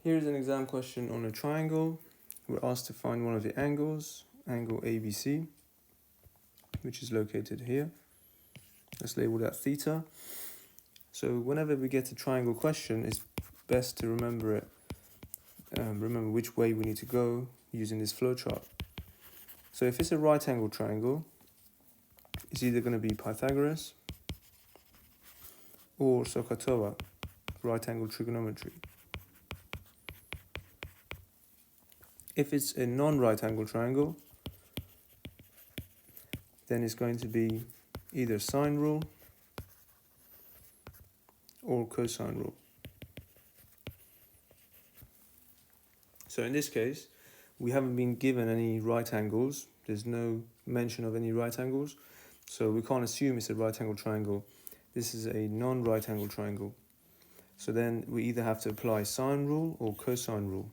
Here's an exam question on a triangle. We're asked to find one of the angles, angle ABC, which is located here. Let's label that theta. So whenever we get a triangle question, it's best to remember it. Remember which way we need to go using this flowchart. So if it's a right angle triangle, it's either going to be Pythagoras or SOHCAHTOA, right angle trigonometry. If it's a non-right angle triangle, then it's going to be either sine rule or cosine rule. So in this case, we haven't been given any right angles. There's no mention of any right angles. So we can't assume it's a right angle triangle. This is a non-right angle triangle. So then we either have to apply sine rule or cosine rule.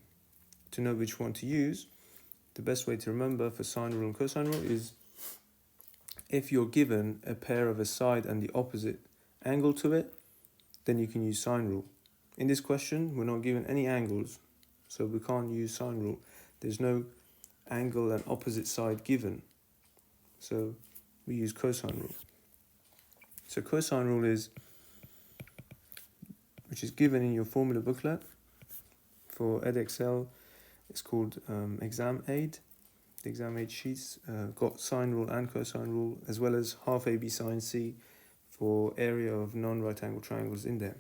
To know which one to use, the best way to remember for sine rule and cosine rule is if you're given a pair of a side and the opposite angle to it, then you can use sine rule. In this question, we're not given any angles, so we can't use sine rule. There's no angle and opposite side given, so we use cosine rule. So cosine rule is, which is given in your formula booklet for EdXL, it's called exam aid. The exam aid sheets got sine rule and cosine rule, as well as half AB sine C for area of non-right angle triangles in there.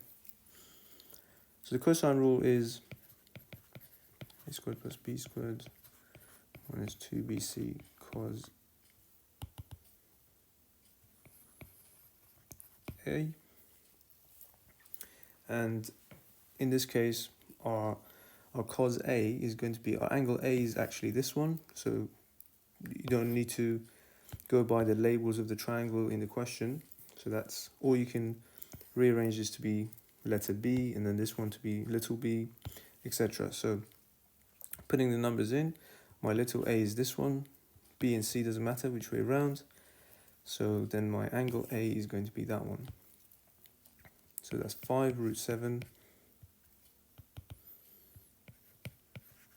So the cosine rule is a squared plus b squared minus 2bc cos a. And in this case, our cos A is going to be, our angle A is actually this one, so you don't need to go by the labels of the triangle in the question. So that's, or you can rearrange this to be letter B and then this one to be little b, etc. So putting the numbers in, my little a is this one, B and C doesn't matter which way around. So then my angle A is going to be that one. So that's 5 root 7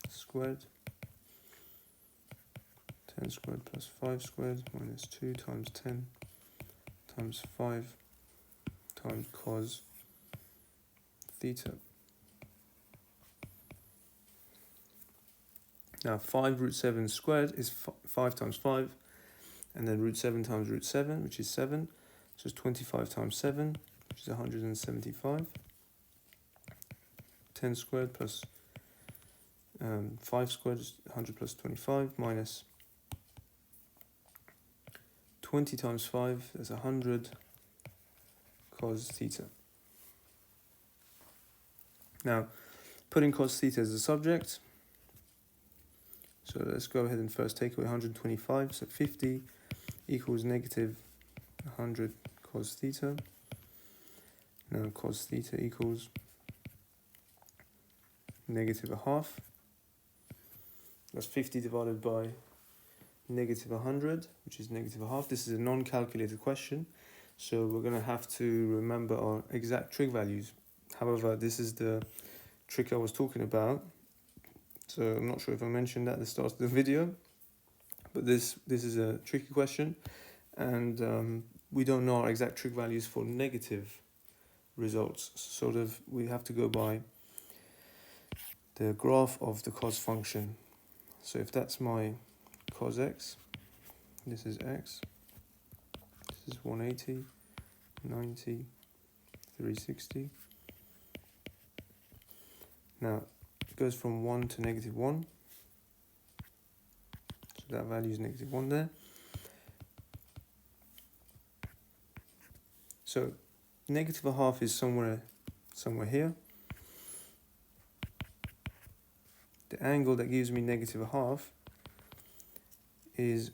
squared, 10 squared plus 5 squared minus 2 times 10 times 5 times cos theta. Now 5 root 7 squared is 5 times 5, and then root 7 times root 7, which is 7. So it's 25 times 7, which is 175. 10 squared plus 5 squared is 100 plus 25 minus 20 times 5 is 100 cos theta. Now, putting cos theta as a subject, so let's go ahead and first take away 125, so 50 equals negative 100 cos theta. Now cos theta equals negative a half. That's 50 divided by negative 100, which is negative a half. This is a non-calculated question, so we're going to have to remember our exact trig values. However, this is the trick I was talking about, so I'm not sure if I mentioned that at the start of the video, but this is a tricky question, and we don't know our exact trig values for negative results. Sort of, we have to go by the graph of the cos function. So if that's my cos x, this is x, this is 180, 90, 360. Now it goes from 1 to negative 1, so that value is negative 1 there. So negative a half is somewhere here. The angle that gives me negative a half is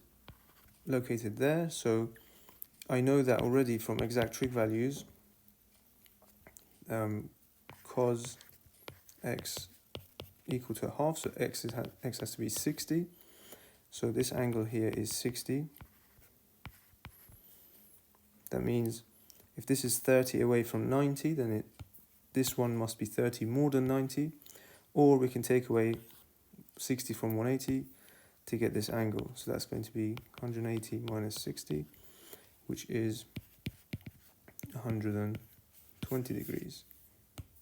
located there, so I know that already from exact trig values. Cos x equal to a half, so x has to be 60. So this angle here is 60. That means if this is 30 away from 90, then this one must be 30 more than 90. or we can take away 60 from 180 to get this angle. So that's going to be 180 minus 60, which is 120 degrees.